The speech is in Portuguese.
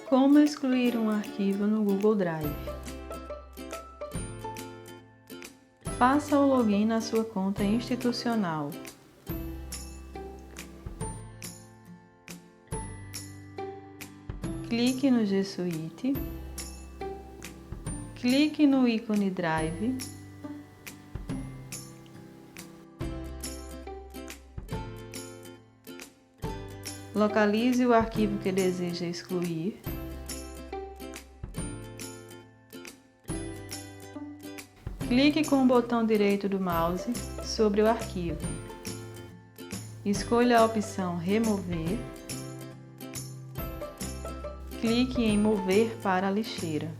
Como excluir um arquivo no Google Drive? Faça o login na sua conta institucional. Clique no G Suite. Clique no ícone Drive. Localize o arquivo que deseja excluir. Clique com o botão direito do mouse sobre o arquivo. Escolha a opção Remover. Clique em Mover para a lixeira.